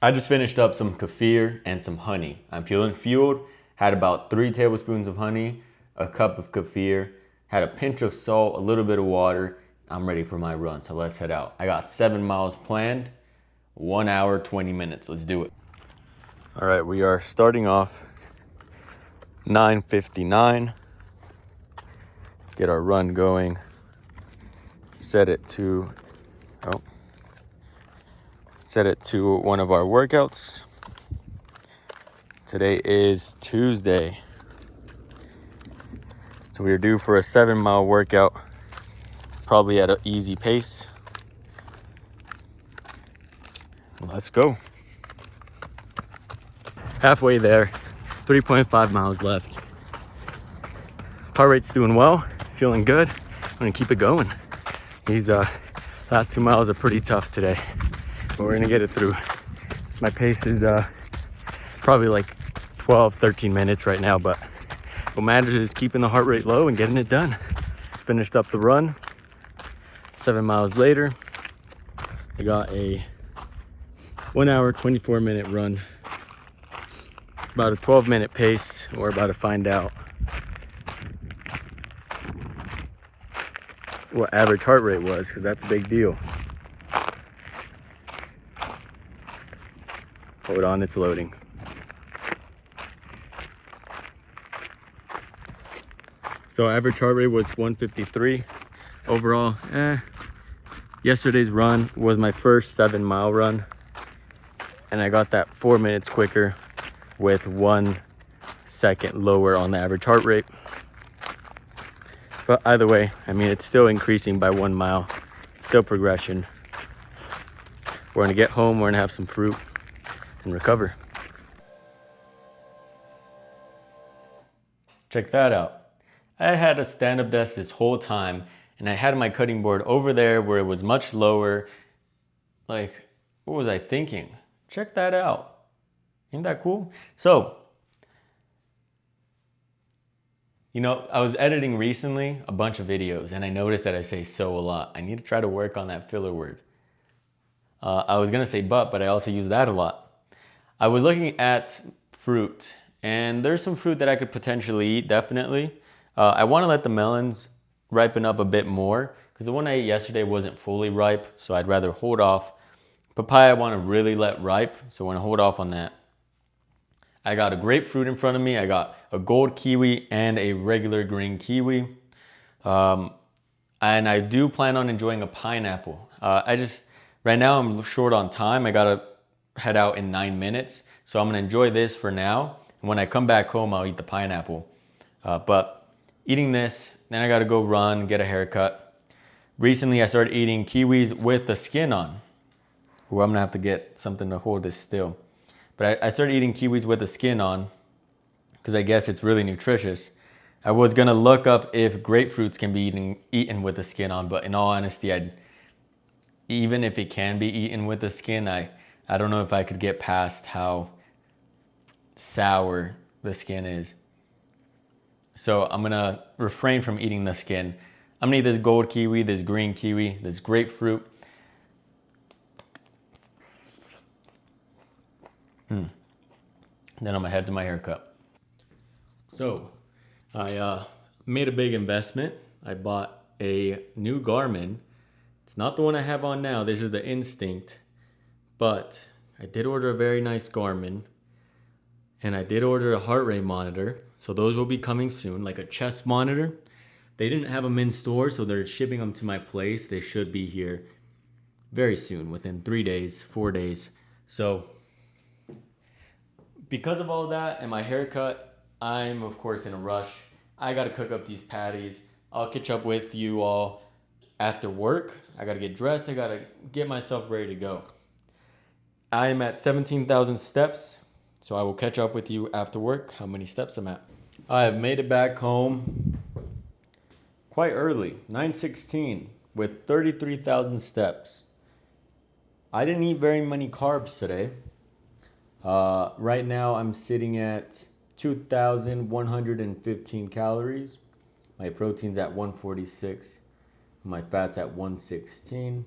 I just finished up some kefir and some honey. I'm feeling fueled, had about 3 tablespoons of honey, a cup of kefir, had a pinch of salt, a little bit of water. I'm ready for my run, so let's head out. I got 7 miles planned, 1 hour, 20 minutes. Let's do it. All right, we are starting off 9:59. Get our run going. Set it to one of our workouts. Today is Tuesday. So we're due for a 7-mile workout, probably at an easy pace. Let's go. Halfway there, 3.5 miles left. Heart rate's doing well, feeling good. I'm gonna keep it going. These last 2 miles are pretty tough today, but we're gonna get it through. My pace is probably like 12, 13 minutes right now, but what matters is keeping the heart rate low and getting it done. Just finished up the run. 7 miles later, I got a 1 hour, 24-minute run. About a 12-minute pace. We're about to find out what average heart rate was, because that's a big deal. Hold on, it's loading. So average heart rate was 153. Overall, yesterday's run was my first 7-mile run, and I got that 4 minutes quicker with 1 second lower on the average heart rate. But either way, I mean, it's still increasing by 1 mile. It's still progression. We're gonna get home, we're gonna have some fruit and recover. Check that out. I had a stand-up desk this whole time, and I had my cutting board over there where it was much lower. Like, what was I thinking? Check that out. Ain't that cool? So, I was editing recently a bunch of videos, and I noticed that I say so a lot. I need to try to work on that filler word. I was gonna say but I also use that a lot. I was looking at fruit, and there's some fruit that I could potentially eat, definitely. I wanna let the melons ripen up a bit more, because the one I ate yesterday wasn't fully ripe, so I'd rather hold off. Papaya I wanna really let ripe, so I wanna hold off on that. I got a grapefruit in front of me. I got a gold kiwi and a regular green kiwi. And I do plan on enjoying a pineapple. Right now I'm short on time. I gotta head out in 9 minutes. So I'm gonna enjoy this for now. And when I come back home, I'll eat the pineapple. But eating this, then I gotta go run, get a haircut. Recently I started eating kiwis with the skin on. Ooh, I'm gonna have to get something to hold this still. But I started eating kiwis with the skin on because I guess it's really nutritious. I was gonna look up if grapefruits can be eaten with the skin on, but in all honesty, even if it can be eaten with the skin, I don't know if I could get past how sour the skin is. So I'm gonna refrain from eating the skin. I'm gonna eat this gold kiwi, this green kiwi, this grapefruit. Then I'm gonna head to my haircut. So I made a big investment. I bought a new Garmin. It's not the one I have on now. This is the Instinct. But I did order a very nice Garmin. And I did order a heart rate monitor. So those will be coming soon, like a chest monitor. They didn't have them in store, so they're shipping them to my place. They should be here very soon, within 3 days, 4 days. So because of all that and my haircut, I'm of course in a rush. I gotta cook up these patties. I'll catch up with you all after work. I gotta get dressed. I gotta get myself ready to go. I am at 17,000 steps, so I will catch up with you after work, how many steps I'm at. I have made it back home quite early, 9:16, with 33,000 steps. I didn't eat very many carbs today. Right now I'm sitting at 2,115 calories. My protein's at 146. My fat's at 116.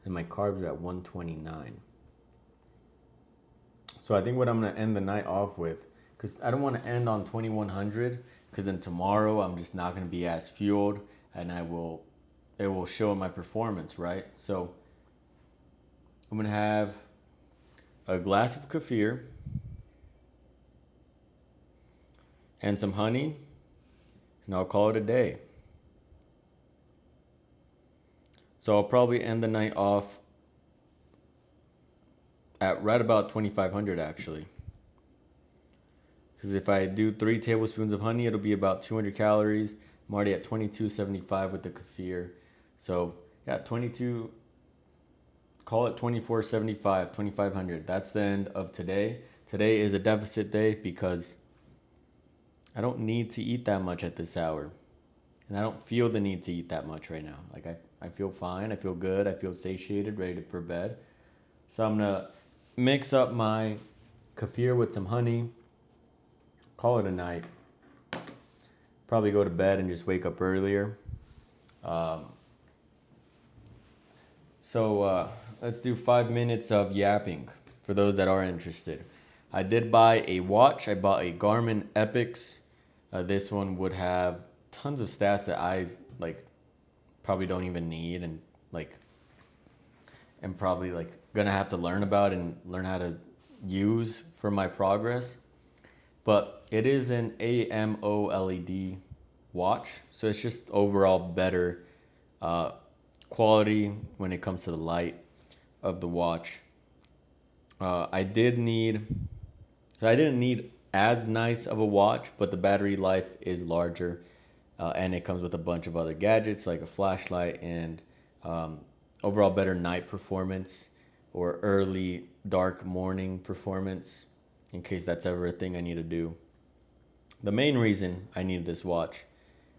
And my carbs are at 129. So I think what I'm gonna end the night off with, because I don't want to end on 2100, because then tomorrow I'm just not gonna be as fueled, and it will show in my performance, right? So I'm gonna have a glass of kefir and some honey, and I'll call it a day. So I'll probably end the night off at right about 2500 actually. Because if I do 3 tablespoons of honey, it'll be about 200 calories. I'm already at 2275 with the kefir. So yeah, 22, call it 2475, 2500. That's the end of today. Today is a deficit day because I don't need to eat that much at this hour. And I don't feel the need to eat that much right now. Like I feel fine, I feel good, I feel satiated, ready for bed. So I'm gonna mix up my kefir with some honey, call it a night. Probably go to bed and just wake up earlier. So let's do 5 minutes of yapping for those that are interested. I did buy a watch. I bought a Garmin Epix. This one would have tons of stats that I like probably don't even need and probably gonna have to learn about and learn how to use for my progress. But it is an AMOLED watch, so it's just overall better quality when it comes to the light of the watch. I didn't need as nice of a watch, but the battery life is larger, and it comes with a bunch of other gadgets like a flashlight and overall better night performance or early dark morning performance, in case that's ever a thing I need to do. The main reason I needed this watch,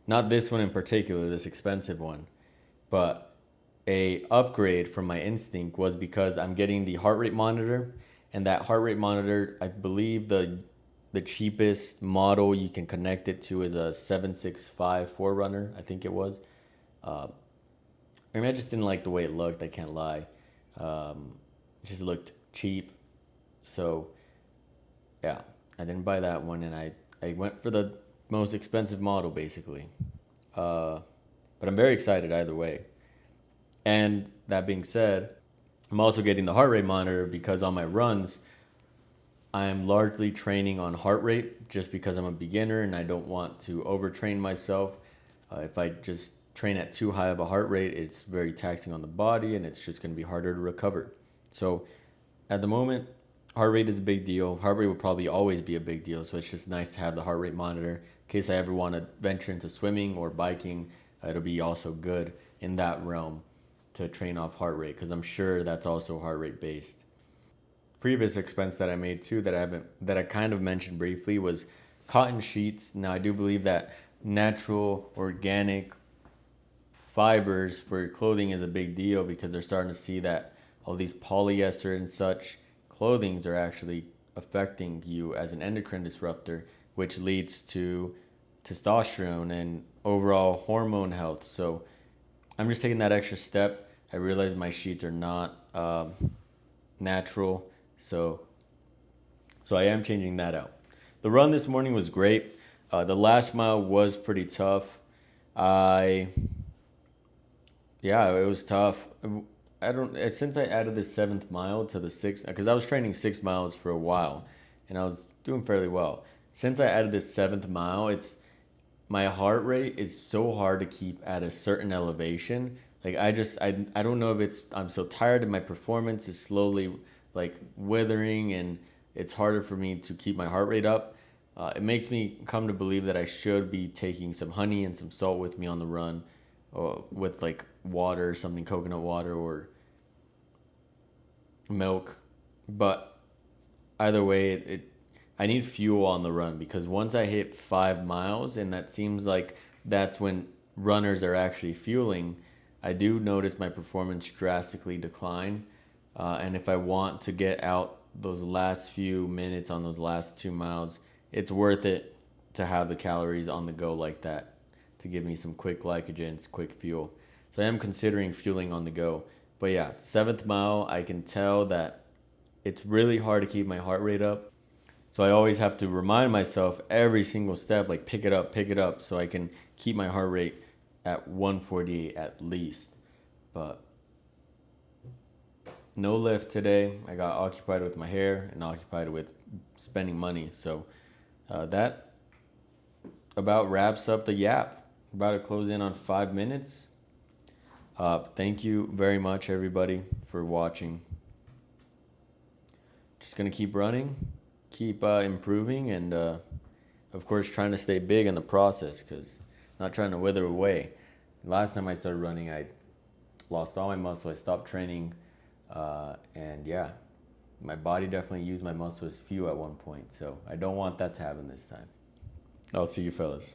not this one in particular, this expensive one, but a upgrade from my Instinct, was because I'm getting the heart rate monitor, and that heart rate monitor, I believe the cheapest model you can connect it to is a 765 Forerunner, I think it was. I mean, I just didn't like the way it looked, I can't lie. It just looked cheap. So, yeah, I didn't buy that one, and I went for the most expensive model, basically. But I'm very excited either way. And that being said, I'm also getting the heart rate monitor because on my runs, I'm largely training on heart rate just because I'm a beginner and I don't want to overtrain myself. If I just train at too high of a heart rate, it's very taxing on the body and it's just going to be harder to recover. So at the moment, heart rate is a big deal. Heart rate will probably always be a big deal. So it's just nice to have the heart rate monitor in case I ever want to venture into swimming or biking. It'll be also good in that realm to train off heart rate because I'm sure that's also heart rate based. Previous expense that I made too that I kind of mentioned briefly was cotton sheets. Now I do believe that natural organic fibers for your clothing is a big deal because they're starting to see that all these polyester and such clothings are actually affecting you as an endocrine disruptor, which leads to testosterone and overall hormone health. So I'm just taking that extra step. I realize my sheets are not natural, so I am changing that out. The run this morning was great. The last mile was pretty tough. It was tough. I don't since I added the 7th mile to the 6th, because I was training 6 miles for a while, and I was doing fairly well. Since I added this 7th mile, my heart rate is so hard to keep at a certain elevation. Like I don't know if I'm so tired and my performance is slowly like withering and it's harder for me to keep my heart rate up. It makes me come to believe that I should be taking some honey and some salt with me on the run, or with like water or something, coconut water or milk. But either way, I need fuel on the run because once I hit 5 miles, and that seems like that's when runners are actually fueling, I do notice my performance drastically decline. And if I want to get out those last few minutes on those last 2 miles, it's worth it to have the calories on the go like that to give me some quick glycogens, quick fuel. So I am considering fueling on the go. But yeah, 7th mile, I can tell that it's really hard to keep my heart rate up. So I always have to remind myself every single step, like pick it up, so I can keep my heart rate at 148 at least. But no lift today. I got occupied with my hair and occupied with spending money. So that about wraps up the yap. About to close in on 5 minutes. Thank you very much, everybody, for watching. Just gonna keep running, keep improving, and of course trying to stay big in the process, because not trying to wither away. Last time I started running, I lost all my muscle. I stopped training, and yeah, my body definitely used my muscle as fuel at one point. So I don't want that to happen this time. I'll see you fellas.